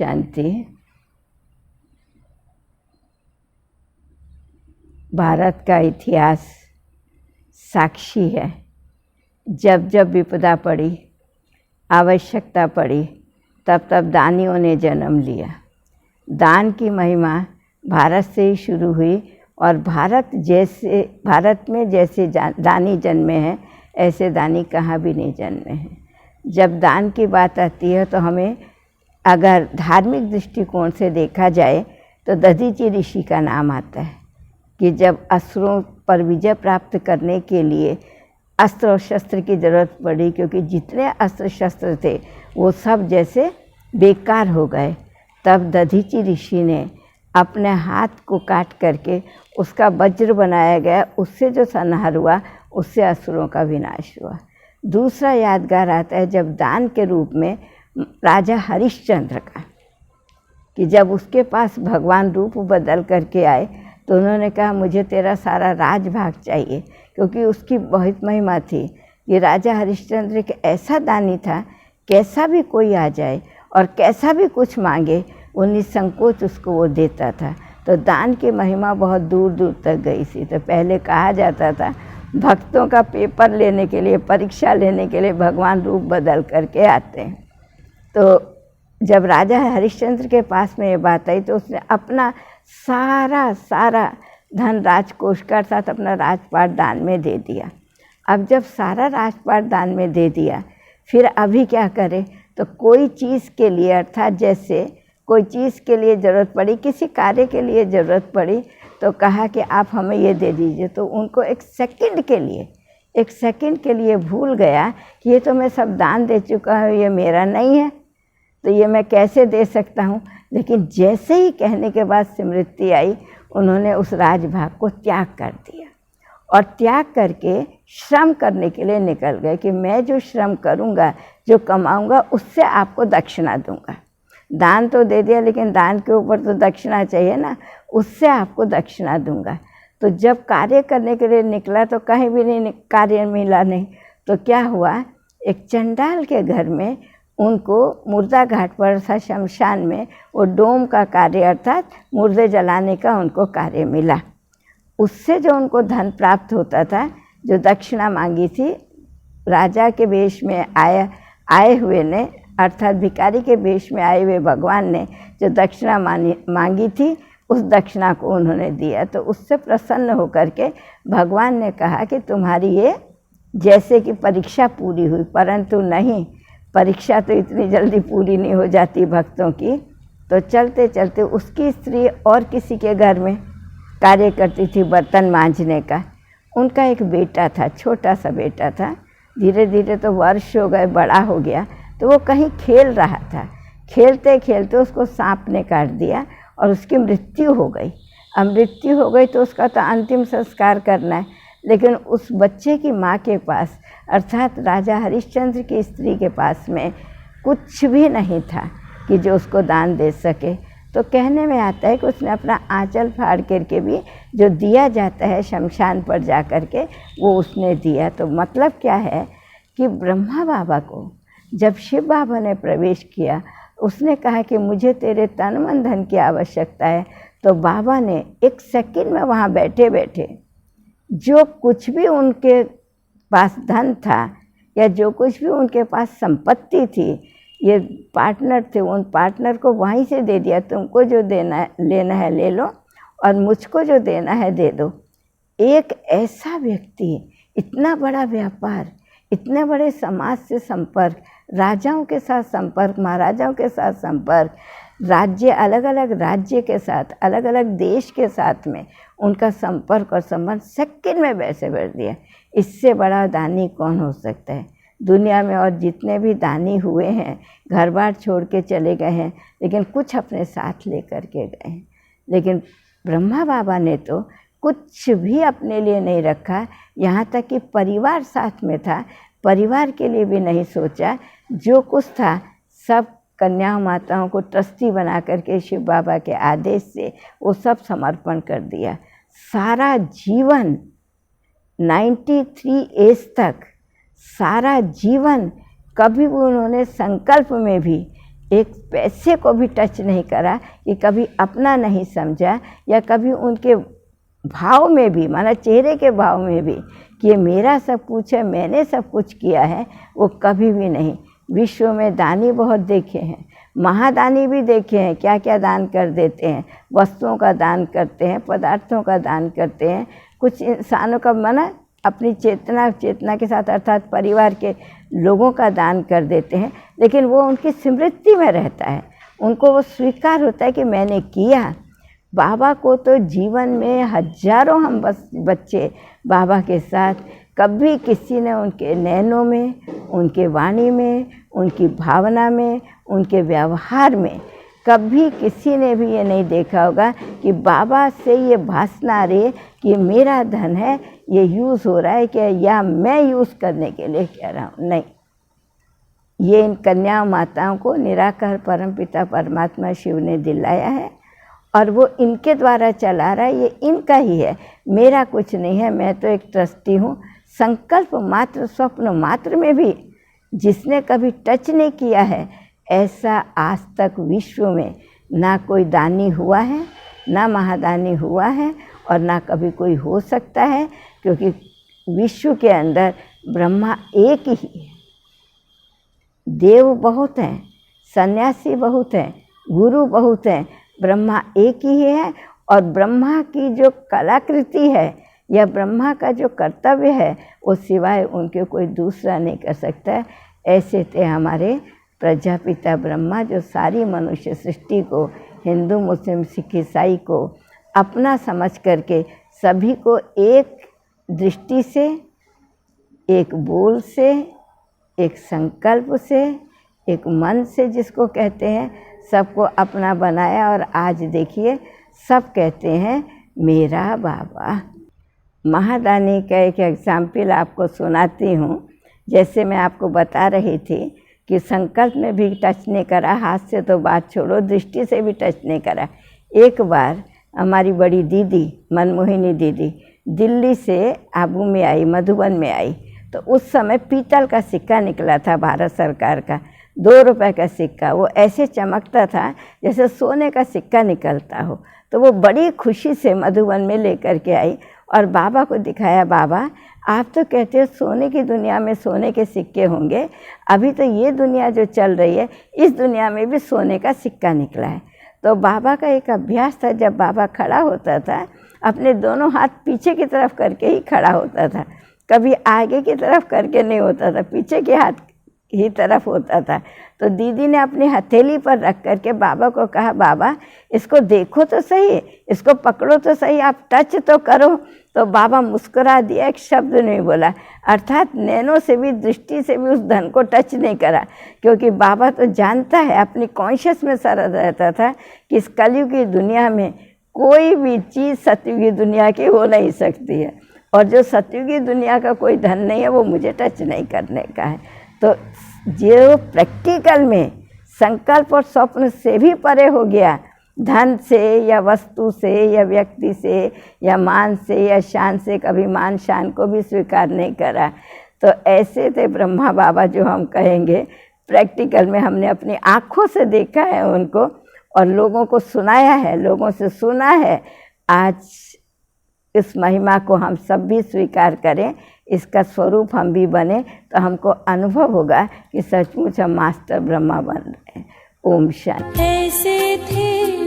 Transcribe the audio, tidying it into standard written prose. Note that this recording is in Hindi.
शांति। भारत का इतिहास साक्षी है। जब जब विपदा पड़ी, आवश्यकता पड़ी, तब तब दानियों ने जन्म लिया। दान की महिमा भारत से ही शुरू हुई और भारत में जैसे दानी जन्मे हैं, ऐसे दानी कहाँ भी नहीं जन्मे हैं। जब दान की बात आती है तो हमें अगर धार्मिक दृष्टिकोण से देखा जाए तो दधीचि ऋषि का नाम आता है कि जब असुरों पर विजय प्राप्त करने के लिए अस्त्र और शस्त्र की ज़रूरत पड़ी, क्योंकि जितने अस्त्र शस्त्र थे वो सब जैसे बेकार हो गए, तब दधीचि ऋषि ने अपने हाथ को काट करके उसका वज्र बनाया गया। उससे जो संहार हुआ, उससे असुरों का विनाश हुआ। दूसरा यादगार आता है जब दान के रूप में राजा हरिश्चंद्र का, कि जब उसके पास भगवान रूप बदल करके आए तो उन्होंने कहा मुझे तेरा सारा राजभाग चाहिए, क्योंकि उसकी बहुत महिमा थी। ये राजा हरिश्चंद्र एक ऐसा दानी था, कैसा भी कोई आ जाए और कैसा भी कुछ मांगे वो निसंकोच उसको वो देता था। तो दान की महिमा बहुत दूर दूर तक गई थी। तो पहले कहा जाता था भक्तों का पेपर लेने के लिए, परीक्षा लेने के लिए भगवान रूप बदल करके आते हैं। तो जब राजा हरिश्चंद्र के पास में ये बात आई तो उसने अपना सारा धन राजकोष का अर्थात अपना राजपाट दान में दे दिया। अब जब सारा राजपाट दान में दे दिया, फिर अभी क्या करे? तो कोई चीज़ के लिए, अर्थात जैसे कोई चीज़ के लिए ज़रूरत पड़ी, किसी कार्य के लिए ज़रूरत पड़ी, तो कहा कि आप हमें ये दे दीजिए। तो उनको एक सेकंड के लिए भूल गया कि ये तो मैं सब दान दे चुका हूँ, ये मेरा नहीं है, तो ये मैं कैसे दे सकता हूँ। लेकिन जैसे ही कहने के बाद स्मृति आई, उन्होंने उस राजभाग को त्याग कर दिया और त्याग करके श्रम करने के लिए निकल गए कि मैं जो श्रम करूँगा, जो कमाऊँगा, उससे आपको दक्षिणा दूँगा। दान तो दे दिया, लेकिन दान के ऊपर तो दक्षिणा चाहिए ना, उससे आपको दक्षिणा दूँगा। तो जब कार्य करने के लिए निकला तो कहीं भी नहीं कार्य मिला नहीं। तो क्या हुआ, एक चंडाल के घर में उनको मुर्दा घाट पर था, शमशान में, वो डोम का कार्य अर्थात मुर्दे जलाने का उनको कार्य मिला। उससे जो उनको धन प्राप्त होता था, जो दक्षिणा मांगी थी, राजा के वेश में आए हुए ने, अर्थात भिखारी के वेश में आए हुए भगवान ने जो दक्षिणा मांगी थी, उस दक्षिणा को उन्होंने दिया। तो उससे प्रसन्न होकर के भगवान ने कहा कि तुम्हारी ये जैसे कि परीक्षा पूरी हुई, परंतु नहीं, परीक्षा तो इतनी जल्दी पूरी नहीं हो जाती भक्तों की। तो चलते चलते उसकी स्त्री और किसी के घर में कार्य करती थी, बर्तन मांजने का। उनका एक बेटा था, छोटा सा बेटा था। धीरे धीरे तो वर्ष हो गए, बड़ा हो गया, तो वो कहीं खेल रहा था। खेलते खेलते उसको सांप ने काट दिया और उसकी मृत्यु हो गई। अब मृत्यु हो गई तो उसका तो अंतिम संस्कार करना है, लेकिन उस बच्चे की माँ के पास, अर्थात राजा हरिश्चंद्र की स्त्री के पास में कुछ भी नहीं था कि जो उसको दान दे सके। तो कहने में आता है कि उसने अपना आंचल फाड़ करके भी जो दिया जाता है शमशान पर जा कर के, वो उसने दिया। तो मतलब क्या है कि ब्रह्मा बाबा को जब शिव बाबा ने प्रवेश किया, उसने कहा कि मुझे तेरे तन मन धन की आवश्यकता है। तो बाबा ने एक सेकंड में वहाँ बैठे बैठे जो कुछ भी उनके पास धन था या जो कुछ भी उनके पास संपत्ति थी, ये पार्टनर थे, उन पार्टनर को वहीं से दे दिया। तुमको जो लेना है ले लो और मुझको जो देना है दे दो। एक ऐसा व्यक्ति, इतना बड़ा व्यापार, इतने बड़े समाज से संपर्क, राजाओं के साथ संपर्क, महाराजाओं के साथ संपर्क, राज्य, अलग अलग राज्य के साथ, अलग अलग देश के साथ में उनका संपर्क और संबंध सेकंड में वैसे बढ़ दिया। इससे बड़ा दानी कौन हो सकता है दुनिया में? और जितने भी दानी हुए हैं, घर बार छोड़ के चले गए हैं, लेकिन कुछ अपने साथ लेकर के गए हैं। लेकिन ब्रह्मा बाबा ने तो कुछ भी अपने लिए नहीं रखा, यहाँ तक कि परिवार साथ में था, परिवार के लिए भी नहीं सोचा। जो कुछ था सब कन्या माताओं को ट्रस्टी बना करके शिव बाबा के आदेश से वो सब समर्पण कर दिया। सारा जीवन 93 एज तक, सारा जीवन कभी भी उन्होंने संकल्प में भी एक पैसे को भी टच नहीं करा, कि कभी अपना नहीं समझा, या कभी उनके भाव में भी, माना चेहरे के भाव में भी, कि ये मेरा सब कुछ है, मैंने सब कुछ किया है, वो कभी भी नहीं। विश्व में दानी बहुत देखे हैं, महादानी भी देखे हैं, क्या क्या दान कर देते हैं, वस्तुओं का दान करते हैं, पदार्थों का दान करते हैं, कुछ इंसानों का माना अपनी चेतना के साथ अर्थात परिवार के लोगों का दान कर देते हैं, लेकिन वो उनकी स्मृति में रहता है, उनको वो स्वीकार होता है कि मैंने किया। बाबा को तो जीवन में हजारों हम बच्चे बाबा के साथ, कभी किसी ने उनके नैनों में, उनके वाणी में, उनकी भावना में, उनके व्यवहार में कभी किसी ने भी ये नहीं देखा होगा कि बाबा से ये भासना आ रही है कि मेरा धन है, ये यूज़ हो रहा है क्या, या मैं यूज़ करने के लिए कह रहा हूँ। नहीं, ये इन कन्या माताओं को निराकार परमपिता परमात्मा शिव ने दिलाया है, और वो इनके द्वारा चला रहा है, ये इनका ही है, मेरा कुछ नहीं है। मैं तो एक ट्रस्टी हूँ। संकल्प मात्र, स्वप्न मात्र में भी जिसने कभी टच नहीं किया है, ऐसा आज तक विश्व में ना कोई दानी हुआ है, ना महादानी हुआ है, और ना कभी कोई हो सकता है, क्योंकि विश्व के अंदर ब्रह्मा एक ही है। देव बहुत हैं, सन्यासी बहुत हैं, गुरु बहुत हैं, ब्रह्मा एक ही है। और ब्रह्मा की जो कलाकृति है या ब्रह्मा का जो कर्तव्य है, वो सिवाय उनके कोई दूसरा नहीं कर सकता है। ऐसे थे हमारे प्रजापिता ब्रह्मा, जो सारी मनुष्य सृष्टि को, हिंदू मुस्लिम सिख ईसाई को अपना समझ करके सभी को एक दृष्टि से, एक बोल से, एक संकल्प से, एक मन से जिसको कहते हैं, सबको अपना बनाया। और आज देखिए सब कहते हैं मेरा बाबा। महादानी का एक एग्जाम्पल आपको सुनाती हूँ। जैसे मैं आपको बता रही थी कि संकल्प में भी टच नहीं करा, हाथ से तो बात छोड़ो, दृष्टि से भी टच नहीं करा। एक बार हमारी बड़ी दीदी मनमोहिनी दीदी दिल्ली से आबू में आई, मधुबन में आई, तो उस समय पीतल का सिक्का निकला था भारत सरकार का, 2 रुपए का सिक्का। वो ऐसे चमकता था जैसे सोने का सिक्का निकलता हो। तो वो बड़ी खुशी से मधुबन में लेकर के आई और बाबा को दिखाया। बाबा, आप तो कहते हो सोने की दुनिया में सोने के सिक्के होंगे, अभी तो ये दुनिया जो चल रही है, इस दुनिया में भी सोने का सिक्का निकला है। तो बाबा का एक अभ्यास था, जब बाबा खड़ा होता था अपने दोनों हाथ पीछे की तरफ करके ही खड़ा होता था, कभी आगे की तरफ करके नहीं होता था, पीछे के हाथ ही तरफ होता था। तो दीदी ने अपनी हथेली पर रख करके बाबा को कहा, बाबा इसको देखो तो सही, इसको पकड़ो तो सही, आप टच तो करो। तो बाबा मुस्कुरा दिया, एक शब्द नहीं बोला, अर्थात नैनों से भी, दृष्टि से भी उस धन को टच नहीं करा, क्योंकि बाबा तो जानता है, अपनी कॉन्शियस में सर रहता था कि इस कलयुग की दुनिया में कोई भी चीज़ सतयुगी दुनिया की हो नहीं सकती है, और जो सतयुगी दुनिया का कोई धन नहीं है वो मुझे टच नहीं करने का है। तो जो प्रैक्टिकल में संकल्प और स्वप्न से भी परे हो गया, धन से या वस्तु से या व्यक्ति से या मान से या शान से, कभी मान शान को भी स्वीकार नहीं करा। तो ऐसे थे ब्रह्मा बाबा, जो हम कहेंगे प्रैक्टिकल में हमने अपनी आँखों से देखा है उनको और लोगों को सुनाया है, लोगों से सुना है। आज इस महिमा को हम सब भी स्वीकार करें, इसका स्वरूप हम भी बने, तो हमको अनुभव होगा कि सचमुच हम मास्टर ब्रह्मा बन रहे हैं। ओम शांति। ऐसे थे